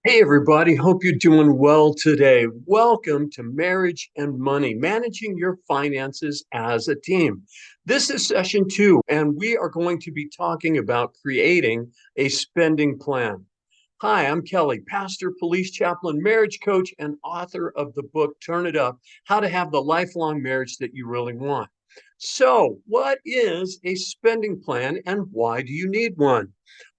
Hey, everybody. Hope you're doing well today. Welcome to Marriage and Money, managing your finances as a team. This is session two, and we are going to be talking about creating a spending plan. Hi, I'm Kelly, pastor, police chaplain, marriage coach, and author of the book, Turn It Up, How to Have the Lifelong Marriage That You Really Want. So, what is a spending plan and why do you need one?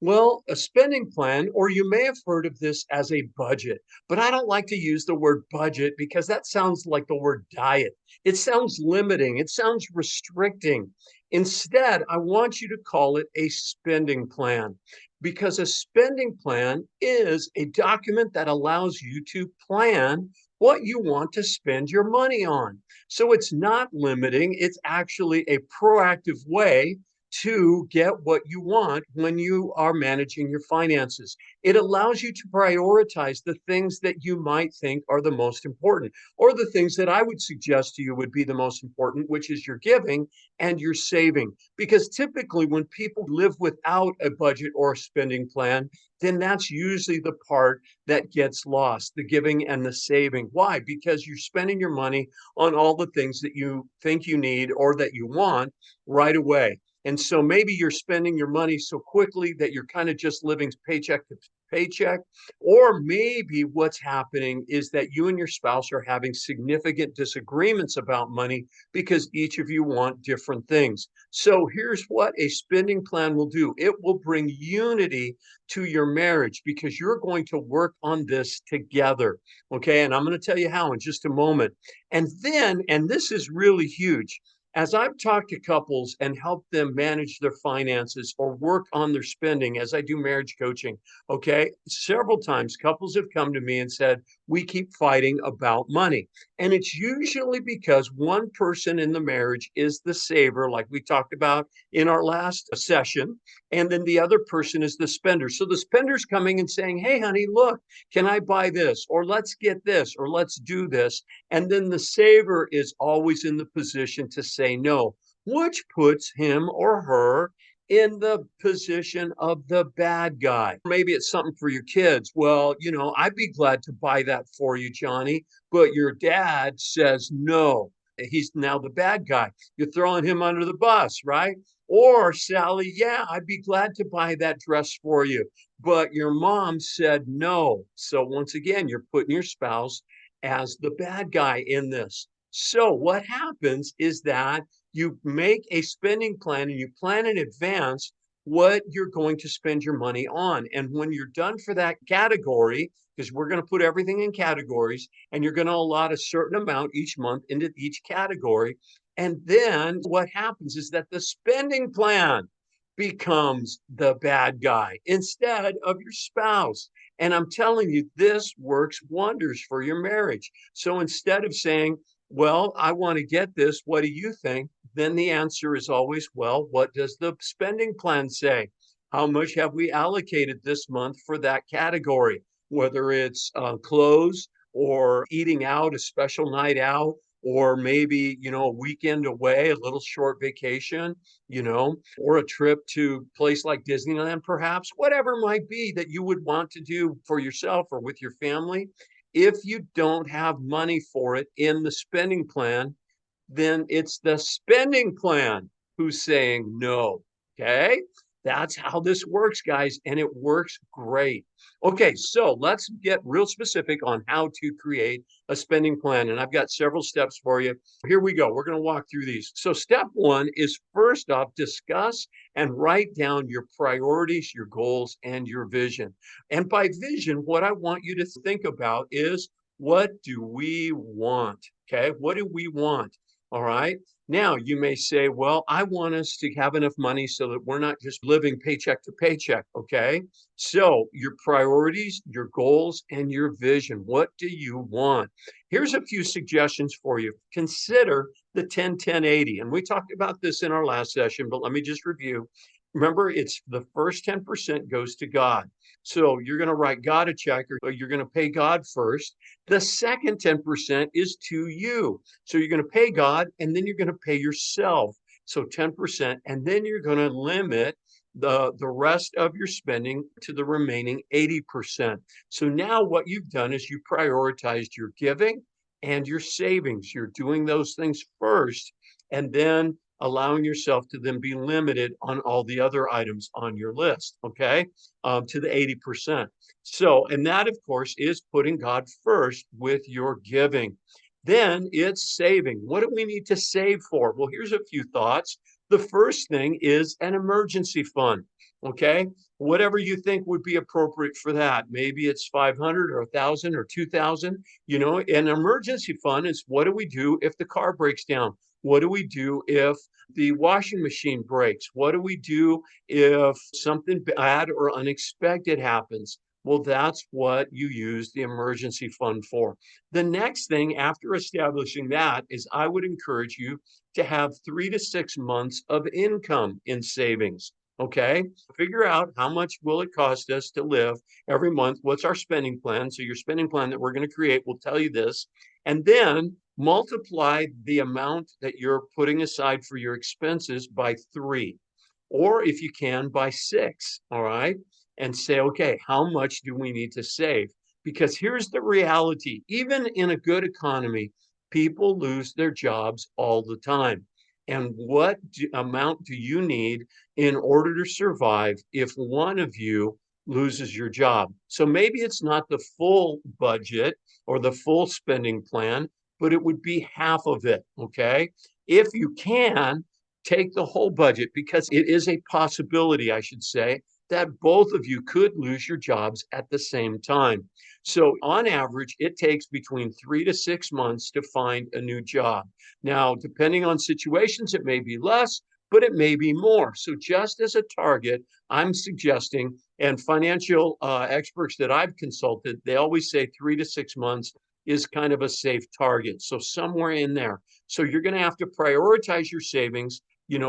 Well, a spending plan, or you may have heard of this as a budget, but I don't like to use the word budget because that sounds like the word diet. It sounds limiting, it sounds restricting. Instead, I want you to call it a spending plan because a spending plan is a document that allows you to plan what you want to spend your money on. So it's not limiting, it's actually a proactive way to get what you want when you are managing your finances. It allows you to prioritize the things that you might think are the most important, or the things that I would suggest to you would be the most important, which is your giving and your saving. Because typically, when people live without a budget or a spending plan, then that's usually the part that gets lost, the giving and the saving. Why? Because you're spending your money on all the things that you think you need or that you want right away. And so maybe you're spending your money so quickly that you're kind of just living paycheck to paycheck. Or maybe what's happening is that you and your spouse are having significant disagreements about money because each of you want different things. So here's what a spending plan will do. It will bring unity to your marriage because you're going to work on this together. Okay. And I'm going to tell you how in just a moment. And then, and this is really huge, as I've talked to couples and helped them manage their finances or work on their spending, as I do marriage coaching, okay, several times couples have come to me and said, we keep fighting about money. And it's usually because one person in the marriage is the saver, like we talked about in our last session, and then the other person is the spender. So the spender's coming and saying, hey, honey, look, can I buy this? Or let's get this, or let's do this. And then the saver is always in the position to say no, which puts him or her in the position of the bad guy. Maybe it's something for your kids. Well, I'd be glad to buy that for you, Johnny, but your dad says no. He's now the bad guy. You're throwing him under the bus, right? Or Sally, yeah, I'd be glad to buy that dress for you, but your mom said no. So once again, you're putting your spouse as the bad guy in this. So what happens is that you make a spending plan and you plan in advance what you're going to spend your money on. And when you're done for that category, because we're going to put everything in categories, and you're going to allot a certain amount each month into each category. And then what happens is that the spending plan becomes the bad guy instead of your spouse. And I'm telling you, this works wonders for your marriage. So instead of saying, well, I want to get this, what do you think? Then the answer is always, well, what does the spending plan say? How much have we allocated this month for that category? Whether it's clothes or eating out, a special night out, or maybe, a weekend away, a little short vacation, or a trip to a place like Disneyland, perhaps, whatever it might be that you would want to do for yourself or with your family. If you don't have money for it in the spending plan, then it's the spending plan who's saying no. Okay. That's how this works, guys. And it works great. Okay. So let's get real specific on how to create a spending plan. And I've got several steps for you. Here we go. We're going to walk through these. So, step one is first off, discuss and write down your priorities, your goals, and your vision. And by vision, what I want you to think about is, what do we want? Okay. What do we want? All right. Now, you may say, well, I want us to have enough money so that we're not just living paycheck to paycheck. Okay. So, your priorities, your goals, and your vision. What do you want? Here's a few suggestions for you. Consider the 10-10-80. And we talked about this in our last session, but let me just review. Remember, it's the first 10% goes to God. So you're going to write God a check, or you're going to pay God first. The second 10% is to you. So you're going to pay God and then you're going to pay yourself. So 10%. And then you're going to limit the rest of your spending to the remaining 80%. So now what you've done is you prioritized your giving and your savings. You're doing those things first, and then allowing yourself to then be limited on all the other items on your list, okay, to the 80%. So, and that, of course, is putting God first with your giving. Then it's saving. What do we need to save for? Well, here's a few thoughts. The first thing is an emergency fund, okay? Whatever you think would be appropriate for that. Maybe it's 500 or 1,000 or 2,000. You know, an emergency fund is, what do we do if the car breaks down? What do we do if the washing machine breaks? What do we do if something bad or unexpected happens? Well, that's what you use the emergency fund for. The next thing after establishing that is I would encourage you to have 3 to 6 months of income in savings. Okay, figure out how much will it cost us to live every month. What's our spending plan? So your spending plan that we're going to create will tell you this, and then multiply the amount that you're putting aside for your expenses by 3, or if you can, by 6. All right, and say, okay, how much do we need to save? Because here's the reality: even in a good economy, people lose their jobs all the time. And what amount do you need in order to survive if one of you loses your job? So maybe it's not the full budget or the full spending plan, but it would be half of it, okay? If you can, take the whole budget, because it is a possibility, I should say, that both of you could lose your jobs at the same time. So on average, it takes between 3 to 6 months to find a new job. Now, depending on situations, it may be less, but it may be more. So just as a target, I'm suggesting, and financial experts that I've consulted, they always say 3 to 6 months is kind of a safe target. So somewhere in there. So you're going to have to prioritize your savings,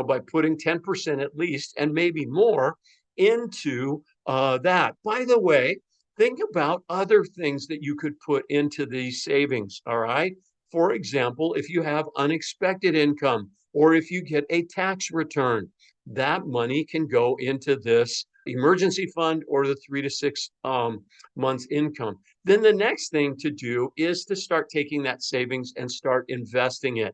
by putting 10% at least, and maybe more, into that. By the way, think about other things that you could put into these savings. All right. For example, if you have unexpected income, or if you get a tax return, that money can go into this emergency fund or the 3 to 6 months income. Then the next thing to do is to start taking that savings and start investing it.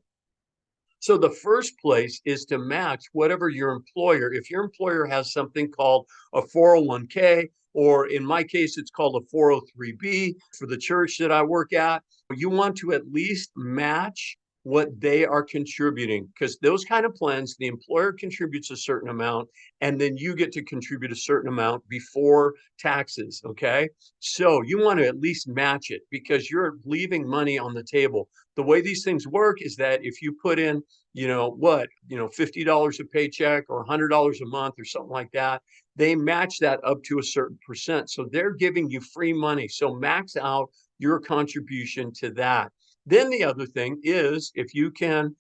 So the first place is to match whatever your employer, if your employer has something called a 401k, or in my case, it's called a 403b for the church that I work at, you want to at least match what they are contributing, because those kind of plans, the employer contributes a certain amount, and then you get to contribute a certain amount before taxes. Okay. So you want to at least match it, because you're leaving money on the table. The way these things work is that if you put in, $50 a paycheck or $100 a month or something like that, they match that up to a certain percent. So they're giving you free money. So max out your contribution to that. Then the other thing is, if you can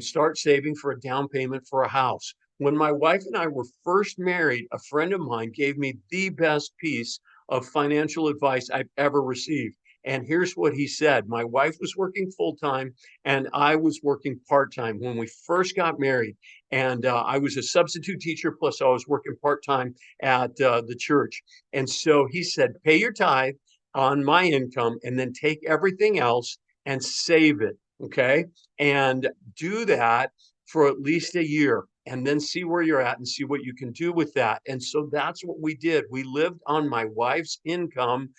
start saving for a down payment for a house. When my wife and I were first married, a friend of mine gave me the best piece of financial advice I've ever received. And here's what he said. My wife was working full time and I was working part time when we first got married. And I was a substitute teacher, plus I was working part time at the church. And so he said, pay your tithe on my income and then take everything else and save it. Okay. And do that for at least a year, and then see where you're at and see what you can do with that. And so that's what we did. We lived on my wife's income.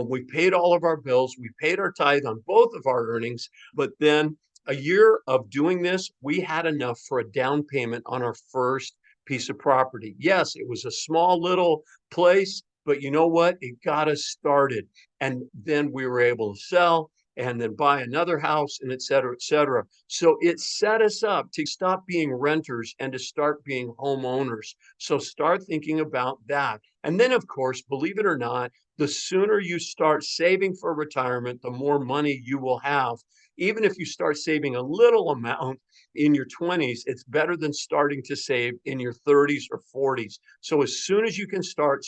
We paid all of our bills. We paid our tithe on both of our earnings. But then a year of doing this, we had enough for a down payment on our first piece of property. Yes, it was a small little place, but you know what? It got us started. And then we were able to sell and then buy another house, and et cetera, et cetera. So it set us up to stop being renters and to start being homeowners. So start thinking about that. And then, of course, believe it or not, the sooner you start saving for retirement, the more money you will have. Even if you start saving a little amount in your 20s, it's better than starting to save in your 30s or 40s. So as soon as you can start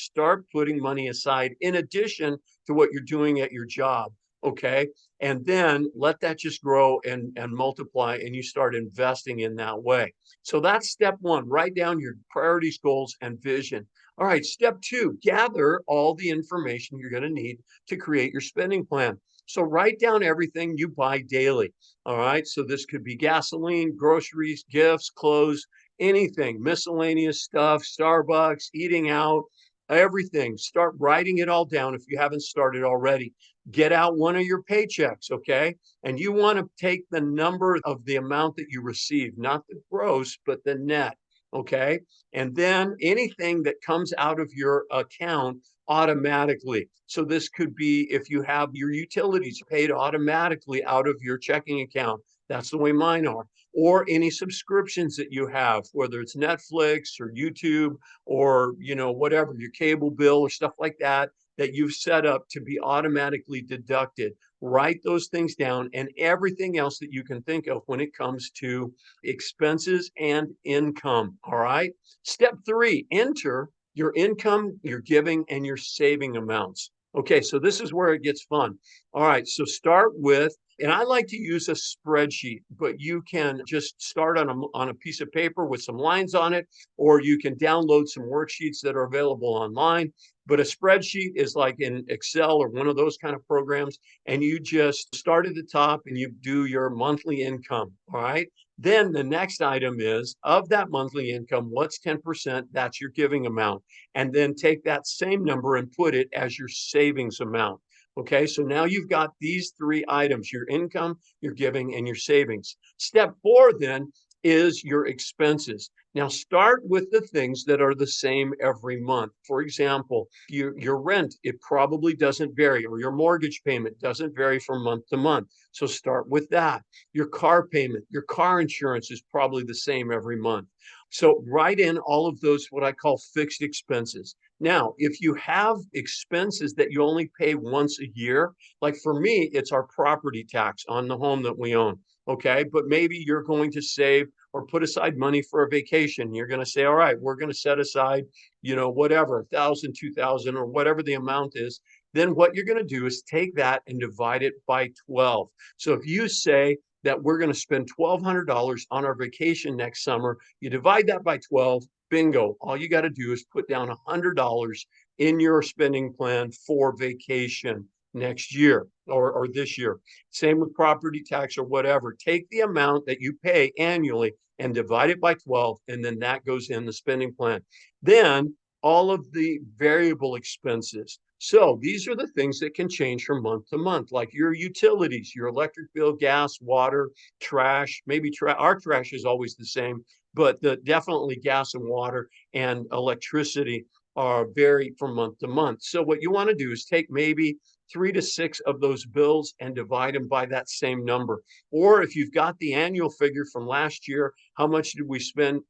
putting money aside in addition to what you're doing at your job. Okay. And then let that just grow and multiply, and you start investing in that way. So that's step one. Write down your priorities, goals, and vision. All right. Step two, gather all the information you're going to need to create your spending plan. So write down everything you buy daily. All right. So this could be gasoline, groceries, gifts, clothes, anything, miscellaneous stuff, Starbucks, eating out, everything. Start writing it all down if you haven't started already. Get out one of your paychecks, okay? And you want to take the number of the amount that you receive, not the gross, but the net, okay? And then anything that comes out of your account automatically. So this could be if you have your utilities paid automatically out of your checking account. That's the way mine are. Or any subscriptions that you have, whether it's Netflix or YouTube or, whatever, your cable bill or stuff like that you've set up to be automatically deducted. Write those things down and everything else that you can think of when it comes to expenses and income. All right. Step three, enter your income, your giving, and your saving amounts. Okay, so this is where it gets fun. All right, so start with, and I like to use a spreadsheet, but you can just start on a piece of paper with some lines on it, or you can download some worksheets that are available online. But a spreadsheet is like in Excel or one of those kind of programs, and you just start at the top and you do your monthly income. All right. Then the next item is of that monthly income, what's 10%? That's your giving amount. And then take that same number and put it as your savings amount. Okay, so now you've got these three items, your income, your giving, and your savings. Step four then is your expenses. Now start with the things that are the same every month. For example, your rent, it probably doesn't vary, or your mortgage payment doesn't vary from month to month. So start with that. Your car payment, your car insurance is probably the same every month. So write in all of those, what I call fixed expenses. Now, if you have expenses that you only pay once a year, like for me, it's our property tax on the home that we own. Okay. But maybe you're going to save or put aside money for a vacation. You're going to say, all right, we're going to set aside, whatever, 1,000, 2,000, or whatever the amount is. Then what you're going to do is take that and divide it by 12. So if you say that we're going to spend $1,200 on our vacation next summer, you divide that by 12, bingo. All you got to do is put down $100 in your spending plan for vacation next year or this year. Same with property tax or whatever. Take the amount that you pay annually and divide it by 12, and then that goes in the spending plan. Then all of the variable expenses. So these are the things that can change from month to month, like your utilities, your electric bill, gas, water, trash. Maybe our trash is always the same, but definitely gas and water and electricity are vary from month to month. So what you want to do is take maybe 3 to 6 of those bills and divide them by that same number. Or if you've got the annual figure from last year, how much did we spend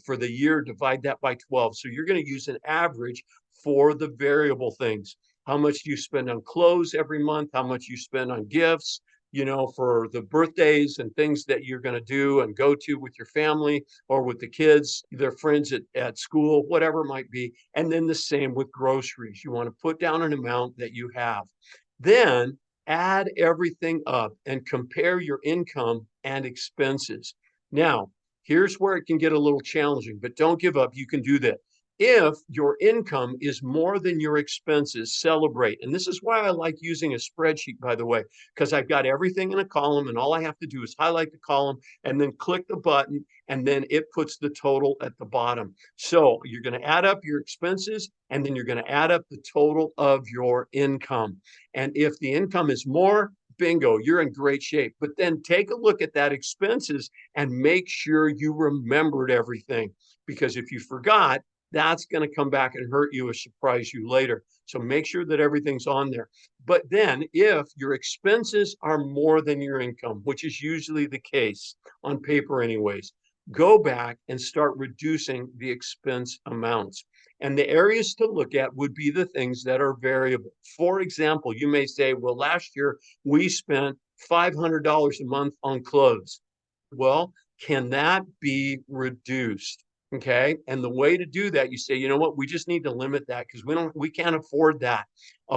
for the year? Divide that by 12. So you're going to use an average for the variable things. How much do you spend on clothes every month? How much you spend on gifts? For the birthdays and things that you're going to do and go to with your family or with the kids, their friends at school, whatever it might be. And then the same with groceries. You want to put down an amount that you have. Then add everything up and compare your income and expenses. Now, here's where it can get a little challenging, but don't give up. You can do that. If your income is more than your expenses, celebrate. And this is why I like using a spreadsheet, by the way, because I've got everything in a column and all I have to do is highlight the column and then click the button, and then it puts the total at the bottom. So you're going to add up your expenses and then you're going to add up the total of your income. And if the income is more, bingo, you're in great shape. But then take a look at that expenses and make sure you remembered everything. Because if you forgot, that's going to come back and hurt you or surprise you later. So make sure that everything's on there. But then if your expenses are more than your income, which is usually the case on paper anyways, go back and start reducing the expense amounts. And the areas to look at would be the things that are variable. For example, you may say, well, last year we spent $500 a month on clothes. Well, can that be reduced? Okay. And the way to do that, you say, you know what, we just need to limit that because we can't afford that.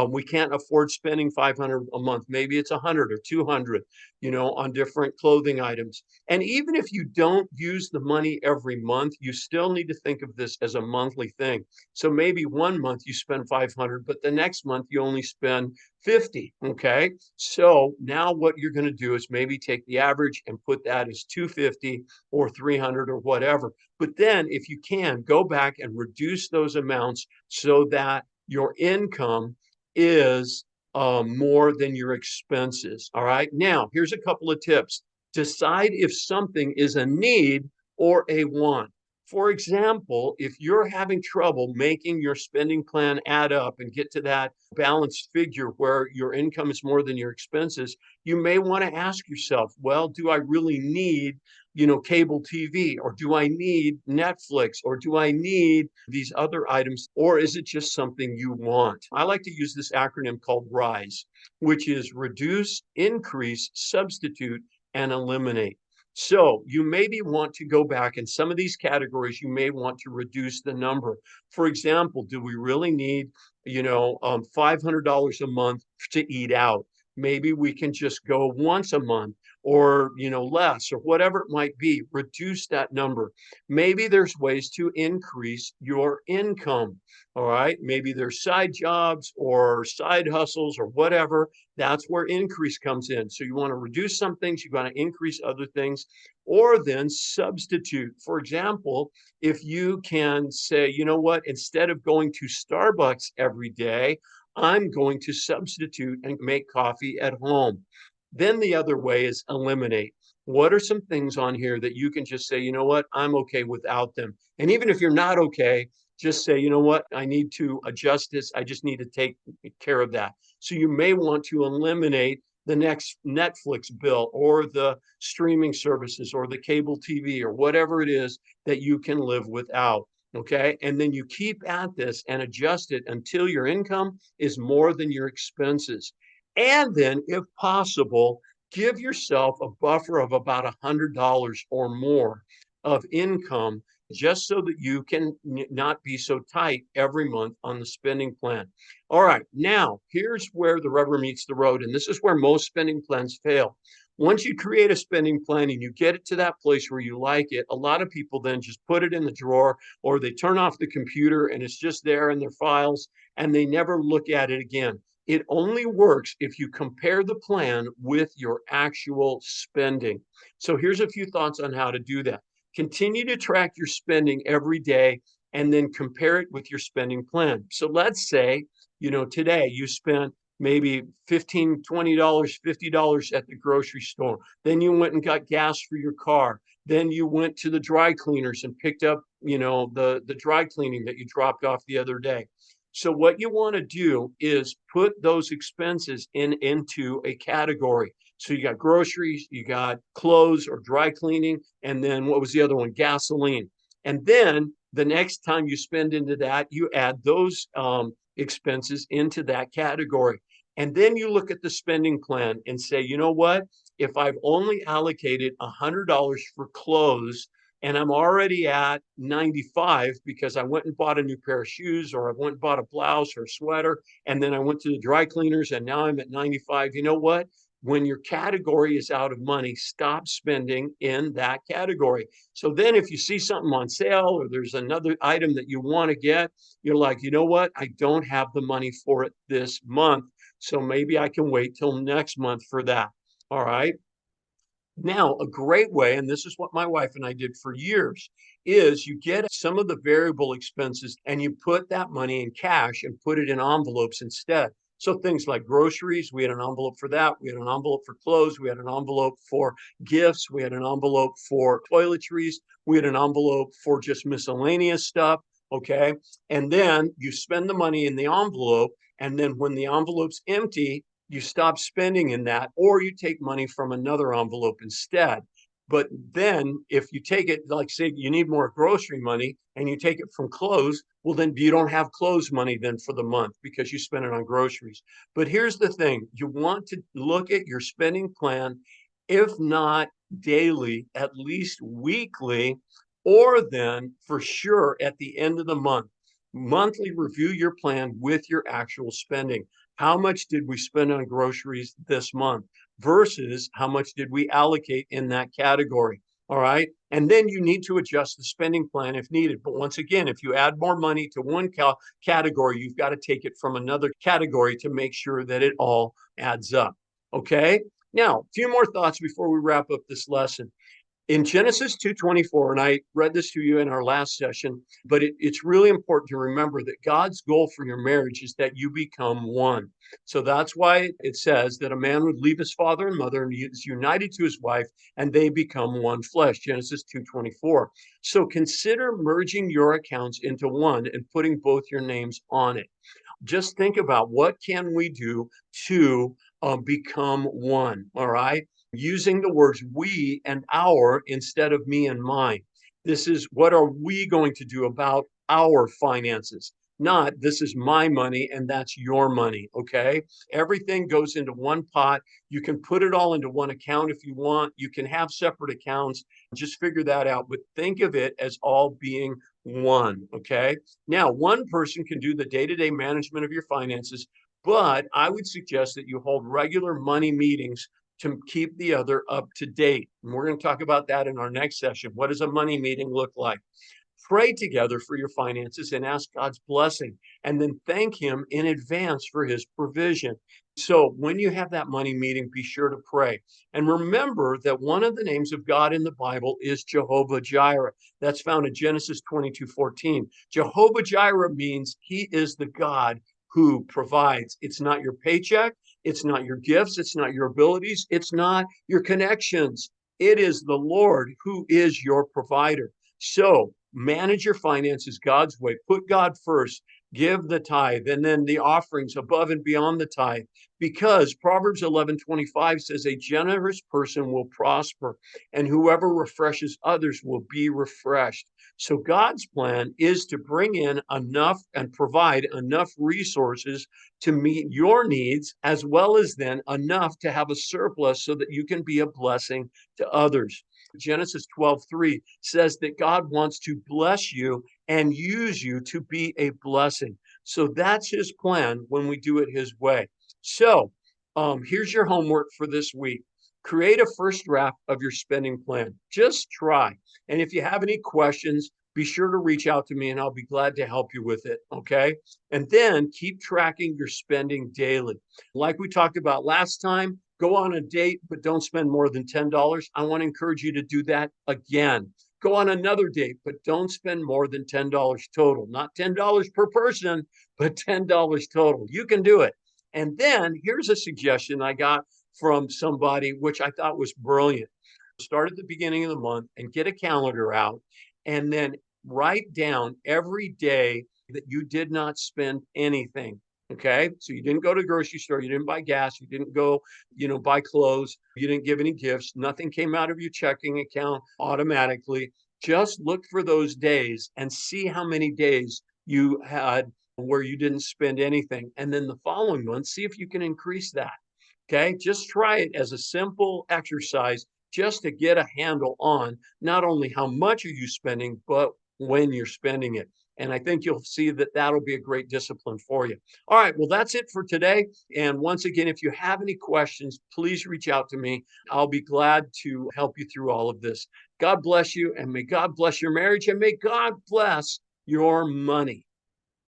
We can't afford spending 500 a month. Maybe it's 100 or 200, on different clothing items. And even if you don't use the money every month, you still need to think of this as a monthly thing. So maybe one month you spend 500, but the next month you only spend 50. Okay. So now what you're going to do is maybe take the average and put that as 250 or 300 or whatever. But then if you can, go back and reduce those amounts so that your income is more than your expenses. All right. Now, here's a couple of tips. Decide if something is a need or a want. For example, if you're having trouble making your spending plan add up and get to that balanced figure where your income is more than your expenses, you may want to ask yourself, well, do I really need cable TV, or do I need Netflix, or do I need these other items, or is it just something you want? I like to use this acronym called RISE, which is reduce, increase, substitute, and eliminate. So you maybe want to go back in some of these categories, you may want to reduce the number. For example, do we really need, $500 a month to eat out? Maybe we can just go once a month, or less, or whatever it might be. Reduce that number. Maybe there's ways to increase your income. All right, maybe there's side jobs or side hustles or whatever. That's where increase comes in. So you want to reduce some things, you want to increase other things, or then substitute. For example, if you can say, you know what, instead of going to Starbucks every day, I'm going to substitute and make coffee at home. Then the other way is eliminate. What are some things on here that you can just say, you know what, I'm okay without them? And even if you're not okay, just say, you know what, I need to adjust this. I just need to take care of that. So you may want to eliminate the next Netflix bill, or the streaming services, or the cable TV, or whatever it is that you can live without. Okay. And then you keep at this and adjust it until your income is more than your expenses. And then, if possible, give yourself a buffer of about $100 or more of income, just so that you can not be so tight every month on the spending plan. All right, now here's where the rubber meets the road, and this is where most spending plans fail. Once you create a spending plan and you get it to that place where you like it, a lot of people then just put it in the drawer, or they turn off the computer and it's just there in their files and they never look at it again. It only works if you compare the plan with your actual spending. So here's a few thoughts on how to do that. Continue to track your spending every day and then compare it with your spending plan. So let's say, today you spent maybe $15, $20, $50 at the grocery store. Then you went and got gas for your car. Then you went to the dry cleaners and picked up, the dry cleaning that you dropped off the other day. So what you want to do is put those expenses into a category. So you got groceries, you got clothes or dry cleaning, and then what was the other one? Gasoline. And then the next time you spend into that, you add those expenses into that category. And then you look at the spending plan and say, you know what? If I've only allocated $100 for clothes, and I'm already at 95 because I went and bought a new pair of shoes, or I went and bought a blouse or a sweater, and then I went to the dry cleaners and now I'm at 95. You know what? When your category is out of money, stop spending in that category. So then if you see something on sale, or there's another item that you want to get, you're like, you know what? I don't have the money for it this month. So maybe I can wait till next month for that. All right. Now, a great way, and this is what my wife and I did for years, is you get some of the variable expenses and you put that money in cash and put it in envelopes instead. So things like groceries, we had an envelope for that. We had an envelope for clothes. We had an envelope for gifts. We had an envelope for toiletries. We had an envelope for just miscellaneous stuff. Okay. And then you spend the money in the envelope. And then when the envelope's empty, you stop spending in that, or you take money from another envelope instead. But then if you take it, like say you need more grocery money and you take it from clothes, well, then you don't have clothes money then for the month because you spent it on groceries. But here's the thing. You want to look at your spending plan, if not daily, at least weekly, or then for sure at the end of the month. Monthly review your plan with your actual spending. How much did we spend on groceries this month versus how much did we allocate in that category? All right. And then you need to adjust the spending plan if needed. But once again, if you add more money to one category, you've got to take it from another category to make sure that it all adds up. Okay. Now, a few more thoughts before we wrap up this lesson. In Genesis 2:24, and I read this to you in our last session, but it's really important to remember that God's goal for your marriage is that you become one. So that's why it says that a man would leave his father and mother and he is united to his wife and they become one flesh, Genesis 2:24. So consider merging your accounts into one and putting both your names on it. Just think about what can we do to become one, all right? Using the words we and our instead of me and mine. This is what are we going to do about our finances? Not this is my money and that's your money, okay? Everything goes into one pot. You can put it all into one account if you want. You can have separate accounts. Just figure that out. But think of it as all being one, okay? Now, one person can do the day-to-day management of your finances, but I would suggest that you hold regular money meetings to keep the other up to date. And we're going to talk about that in our next session. What does a money meeting look like? Pray together for your finances and ask God's blessing, and then thank Him in advance for His provision. So when you have that money meeting, be sure to pray. And remember that one of the names of God in the Bible is Jehovah Jireh. That's found in Genesis 22:14. Jehovah Jireh means He is the God who provides. It's not your paycheck. It's not your gifts. It's not your abilities. It's not your connections. It is the Lord who is your provider. So manage your finances God's way. Put God first. Give the tithe and then the offerings above and beyond the tithe. Because Proverbs 11:25 says a generous person will prosper and whoever refreshes others will be refreshed. So God's plan is to bring in enough and provide enough resources to meet your needs, as well as then enough to have a surplus so that you can be a blessing to others. Genesis 12:3 says that God wants to bless you and use you to be a blessing. So that's His plan when we do it His way. So here's your homework for this week. Create a first draft of your spending plan. Just try. And if you have any questions, be sure to reach out to me and I'll be glad to help you with it. Okay. And then keep tracking your spending daily. Like we talked about last time, go on a date, but don't spend more than $10. I want to encourage you to do that again. Go on another date, but don't spend more than $10 total. Not $10 per person, but $10 total. You can do it. And then here's a suggestion I got from somebody, which I thought was brilliant. Start at the beginning of the month and get a calendar out and then write down every day that you did not spend anything. Okay. So you didn't go to the grocery store. You didn't buy gas. You didn't go, buy clothes. You didn't give any gifts. Nothing came out of your checking account automatically. Just look for those days and see how many days you had where you didn't spend anything. And then the following month, see if you can increase that. Okay. Just try it as a simple exercise just to get a handle on not only how much are you spending, but when you're spending it. And I think you'll see that that'll be a great discipline for you. All right. Well, that's it for today. And once again, if you have any questions, please reach out to me. I'll be glad to help you through all of this. God bless you, and may God bless your marriage, and may God bless your money.